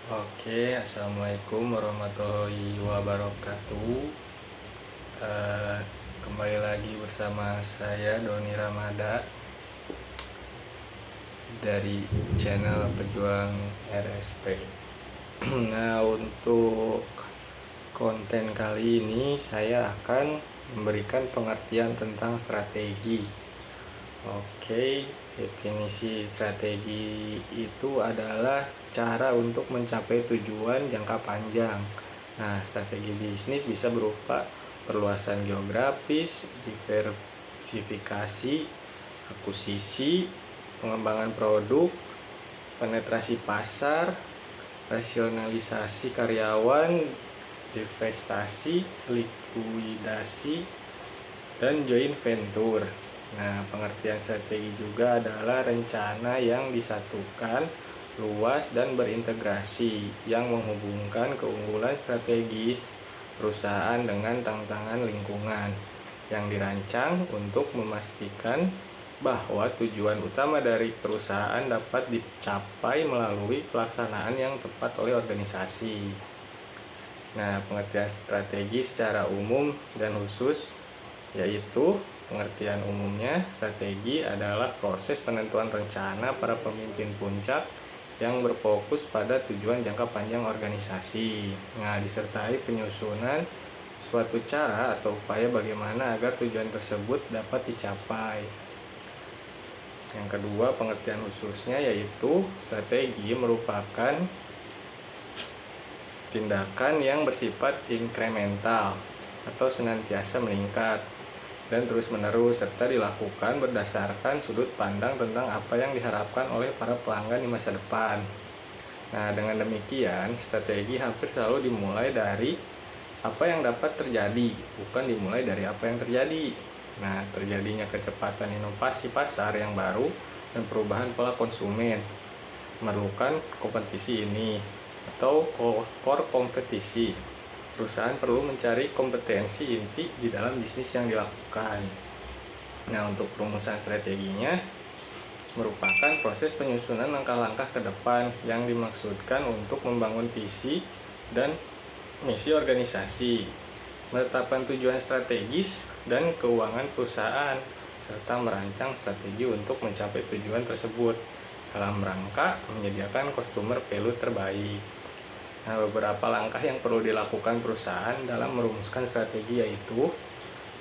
Assalamualaikum warahmatullahi wabarakatuh. Eh, Kembali lagi bersama saya Doni Ramada dari channel Pejuang RSP. Nah, untuk konten kali ini saya akan memberikan pengertian tentang strategi. Definisi strategi itu adalah cara untuk mencapai tujuan jangka panjang. Nah, strategi bisnis bisa berupa perluasan geografis, diversifikasi, akuisisi, pengembangan produk, penetrasi pasar, rasionalisasi karyawan, divestasi, likuidasi, dan joint venture. Nah, pengertian strategi juga adalah rencana yang disatukan, luas, dan berintegrasi yang menghubungkan keunggulan strategis perusahaan dengan tantangan lingkungan yang dirancang untuk memastikan bahwa tujuan utama dari perusahaan dapat dicapai melalui pelaksanaan yang tepat oleh organisasi. Nah, pengertian strategi secara umum dan khusus yaitu pengertian umumnya, strategi adalah proses penentuan rencana para pemimpin puncak yang berfokus pada tujuan jangka panjang organisasi. Nah, disertai penyusunan suatu cara atau upaya bagaimana agar tujuan tersebut dapat dicapai. Yang kedua, pengertian khususnya yaitu strategi merupakan tindakan yang bersifat inkremental atau senantiasa meningkat dan terus-menerus serta dilakukan berdasarkan sudut pandang tentang apa yang diharapkan oleh para pelanggan di masa depan. Nah, dengan demikian, strategi hampir selalu dimulai dari apa yang dapat terjadi, bukan dimulai dari apa yang terjadi. Nah, terjadinya kecepatan inovasi pasar yang baru dan perubahan pola konsumen memerlukan kompetisi ini atau core kompetisi. Perusahaan perlu mencari kompetensi inti di dalam bisnis yang dilakukan. Nah, untuk perumusan strateginya merupakan proses penyusunan langkah-langkah ke depan yang dimaksudkan untuk membangun visi dan misi organisasi, menetapkan tujuan strategis dan keuangan perusahaan, serta merancang strategi untuk mencapai tujuan tersebut dalam rangka menyediakan customer value terbaik. Nah, beberapa langkah yang perlu dilakukan perusahaan dalam merumuskan strategi yaitu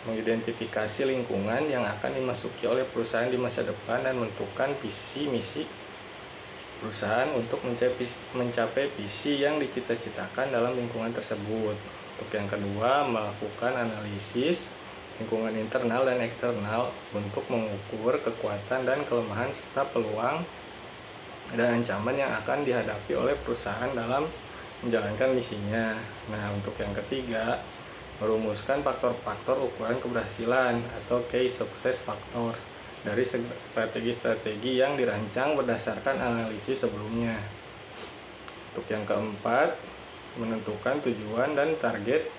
mengidentifikasi lingkungan yang akan dimasuki oleh perusahaan di masa depan dan menentukan visi misi perusahaan untuk mencapai visi yang dicita-citakan dalam lingkungan tersebut. Untuk yang kedua, melakukan analisis lingkungan internal dan eksternal untuk mengukur kekuatan dan kelemahan serta peluang dan ancaman yang akan dihadapi oleh perusahaan dalam menjalankan misinya. Nah, untuk yang ketiga, merumuskan faktor-faktor ukuran keberhasilan atau key success factors dari strategi-strategi yang dirancang berdasarkan analisis sebelumnya. Untuk yang keempat, menentukan tujuan dan target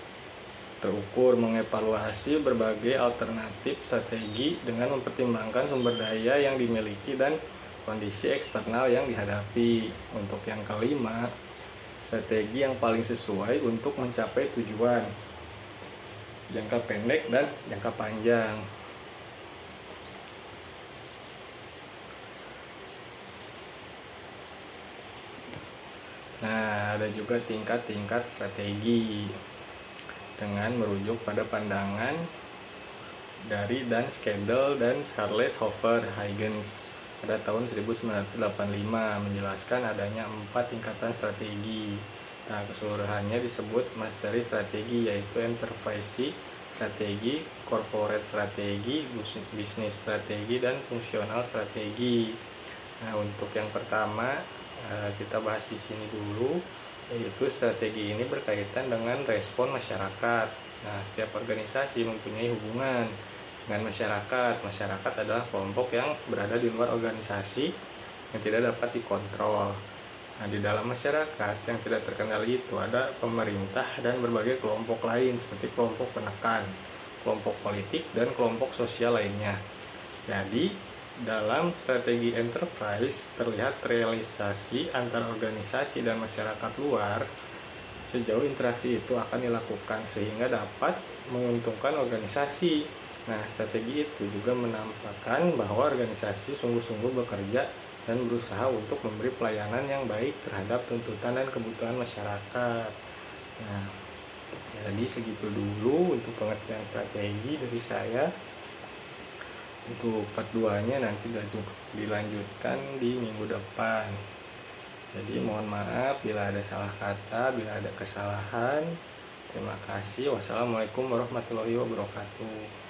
terukur, mengevaluasi berbagai alternatif strategi dengan mempertimbangkan sumber daya yang dimiliki dan kondisi eksternal yang dihadapi. Untuk yang kelima, strategi yang paling sesuai untuk mencapai tujuan jangka pendek dan jangka panjang. Nah, ada juga tingkat-tingkat strategi dengan merujuk pada pandangan dari Dan Skandel dan Charles Hofer Huygens pada tahun 1985 menjelaskan adanya 4 tingkatan strategi. Nah, keseluruhannya disebut mastery strategi, yaitu enterprise strategi, corporate strategi, business strategi, dan fungsional strategi. Nah, untuk yang pertama kita bahas di sini dulu, yaitu strategi ini berkaitan dengan respon masyarakat. Nah, setiap organisasi mempunyai hubungan dengan masyarakat. Masyarakat adalah kelompok yang berada di luar organisasi yang tidak dapat dikontrol. Nah, di dalam masyarakat yang tidak terkendali itu ada pemerintah dan berbagai kelompok lain seperti kelompok penekan, kelompok politik, dan kelompok sosial lainnya. Jadi, dalam strategi enterprise terlihat realisasi antar organisasi dan masyarakat luar sejauh interaksi itu akan dilakukan sehingga dapat menguntungkan organisasi. Nah, strategi itu juga menampakkan bahwa organisasi sungguh-sungguh bekerja dan berusaha untuk memberi pelayanan yang baik terhadap tuntutan dan kebutuhan masyarakat. Nah, jadi segitu dulu untuk pengertian strategi dari saya. Untuk part 2-nya nanti dilanjutkan di minggu depan. Jadi mohon maaf bila ada salah kata, bila ada kesalahan. Terima kasih. Wassalamualaikum warahmatullahi wabarakatuh.